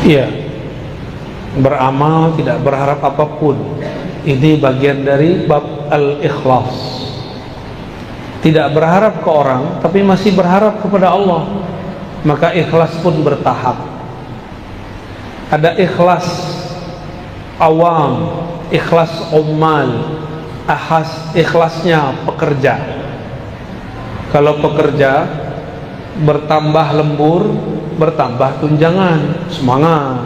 Iya, beramal tidak berharap apapun. Ini bagian dari bab al-ikhlas. Tidak berharap ke orang, tapi masih berharap kepada Allah. Maka ikhlas pun bertahap. Ada ikhlas awam, ikhlas ummal, ikhlasnya pekerja. Kalau pekerja bertambah lembur, bertambah tunjangan, semangat.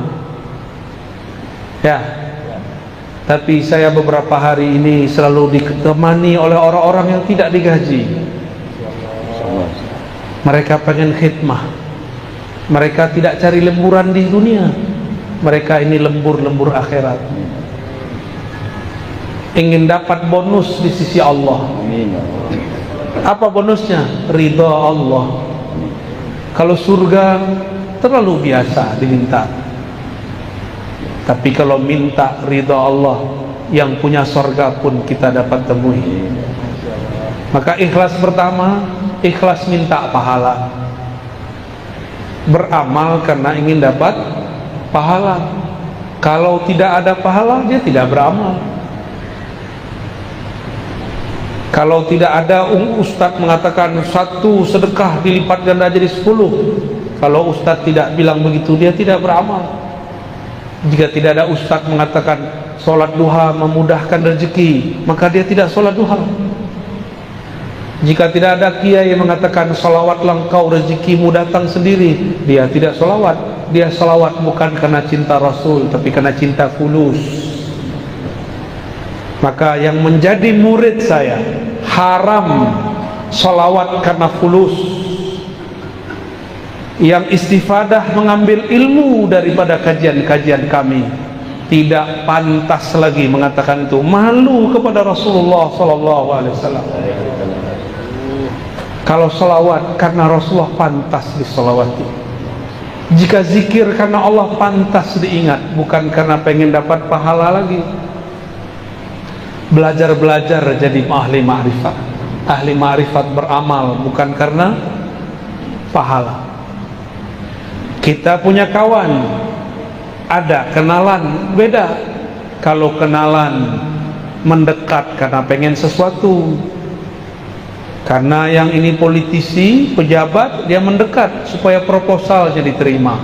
Ya. Tapi saya beberapa hari ini selalu ditemani oleh orang-orang yang tidak digaji. Mereka pengen khidmah. Mereka tidak cari lemburan di dunia. Mereka ini lembur-lembur akhirat. Ingin dapat bonus di sisi Allah. Apa bonusnya? Ridha Allah. Kalau surga terlalu biasa diminta. Tapi kalau minta ridha Allah, yang punya surga pun kita dapat temui. Maka ikhlas pertama, ikhlas minta pahala. Beramal karena ingin dapat pahala. Kalau tidak ada pahala, dia tidak beramal. Kalau tidak ada ustadz mengatakan satu sedekah dilipat ganda jadi 10. Kalau ustadz tidak bilang begitu, dia tidak beramal. Jika tidak ada ustadz mengatakan sholat duha memudahkan rezeki, maka dia tidak sholat duha. Jika tidak ada kiai yang mengatakan salawatlah engkau rezekimu datang sendiri, dia tidak salawat. Dia salawat bukan karena cinta Rasul, tapi karena cinta fulus. Maka yang menjadi murid saya haram salawat karena fulus. Yang istifadah mengambil ilmu daripada kajian-kajian kami, tidak pantas lagi mengatakan itu. Malu kepada Rasulullah SAW. Kalau salawat karena Rasulullah pantas disalawati. Jika zikir karena Allah pantas diingat, bukan karena pengen dapat pahala lagi. Belajar-belajar jadi ahli ma'rifat. Ahli ma'rifat beramal bukan karena pahala. Kita punya kawan, ada kenalan, beda. Kalau kenalan mendekat karena pengen sesuatu, karena yang ini politisi, pejabat, dia mendekat supaya proposalnya diterima.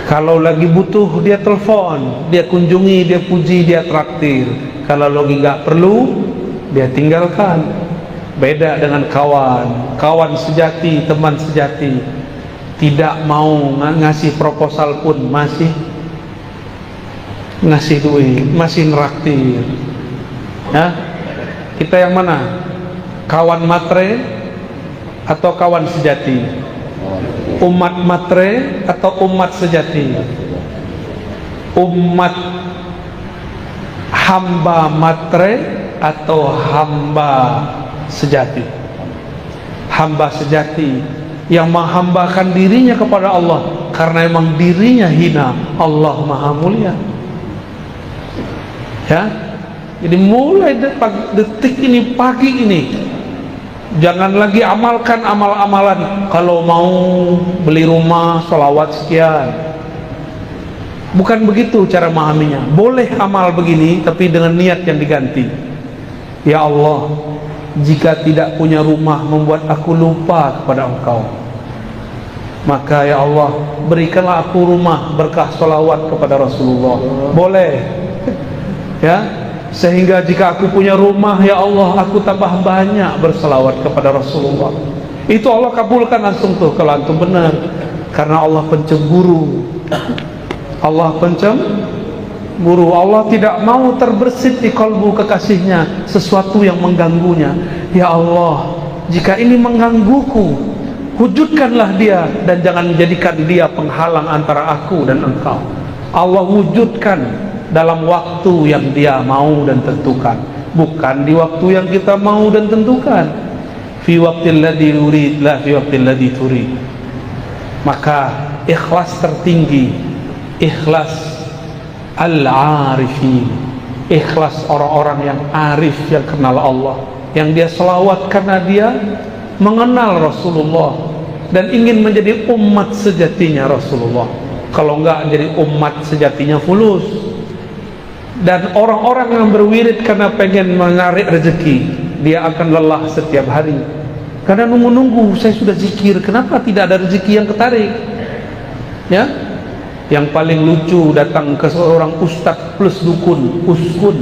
Kalau lagi butuh, dia telepon, dia kunjungi, dia puji, dia traktir. Kalau lagi nggak perlu, dia tinggalkan. Beda dengan kawan, kawan sejati, teman sejati. Tidak mau ngasih proposal pun masih ngasih duit, masih neraktir. Ya, kita yang mana? Kawan matre atau kawan sejati? Umat matre atau umat sejati? Umat hamba matre atau hamba sejati? Hamba sejati yang menghambakan dirinya kepada Allah karena emang dirinya hina, Allah maha mulia. Ya, jadi mulai detik ini, pagi ini, jangan lagi amalkan amal-amalan. Kalau mau beli rumah, sholawat sekian. Bukan begitu cara memahaminya. Boleh amal begini, tapi dengan niat yang diganti. Ya Allah, jika tidak punya rumah membuat aku lupa kepada Engkau, maka ya Allah berikanlah aku rumah berkah sholawat kepada Rasulullah. Boleh, ya, sehingga jika aku punya rumah, ya Allah, aku tambah banyak berselawat kepada Rasulullah. Itu Allah kabulkan langsung tuh kalau antum benar, karena Allah pencemburu. Allah pencemburu. Allah tidak mau terbersit di kalbu kekasihnya sesuatu yang mengganggunya. Ya Allah, jika ini menggangguku, wujudkanlah dia dan jangan menjadikan dia penghalang antara aku dan engkau. Allah wujudkan dalam waktu yang dia mau dan tentukan, bukan di waktu yang kita mau dan tentukan. Fi waqtil ladzi yurid la fi waqtil ladzi turid. Maka ikhlas tertinggi, ikhlas al-arifin, ikhlas orang-orang yang arif, yang kenal Allah, yang dia selawat karena dia mengenal Rasulullah dan ingin menjadi umat sejatinya Rasulullah. Kalau enggak jadi umat sejatinya fulus. Dan orang-orang yang berwirid karena pengen menarik rezeki, dia akan lelah setiap hari. Karena nunggu-nunggu, saya sudah zikir, kenapa tidak ada rezeki yang ketarik? Ya, yang paling lucu datang ke seorang ustadz plus dukun, uskun.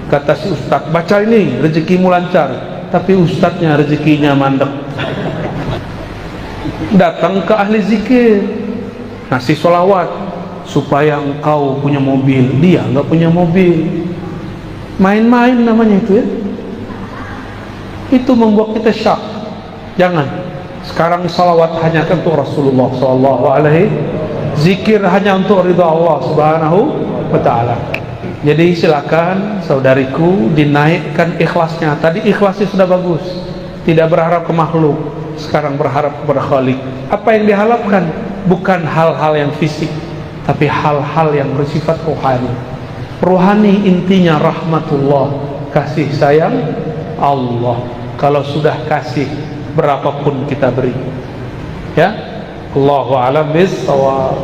Kata si ustadz, baca ini rezekimu lancar. Tapi ustadznya rezekinya mandek. Datang ke ahli zikir, ngasih sholawat supaya engkau punya mobil, dia nggak punya mobil. Main-main namanya itu ya. Itu membuat kita syak. Jangan. Sekarang salawat hanya untuk Rasulullah sallallahu alaihi, zikir hanya untuk ridha Allah subhanahu wa ta'ala. Jadi silakan saudariku dinaikkan ikhlasnya. Tadi ikhlasnya sudah bagus, tidak berharap ke makhluk, sekarang berharap kepada Khalik. Apa yang diharapkan bukan hal-hal yang fisik, tapi hal-hal yang bersifat rohani. Rohani intinya rahmatullah, kasih sayang Allah. Kalau sudah kasih, berapapun kita beri. Ya, Allahu a'lam bis-shawab.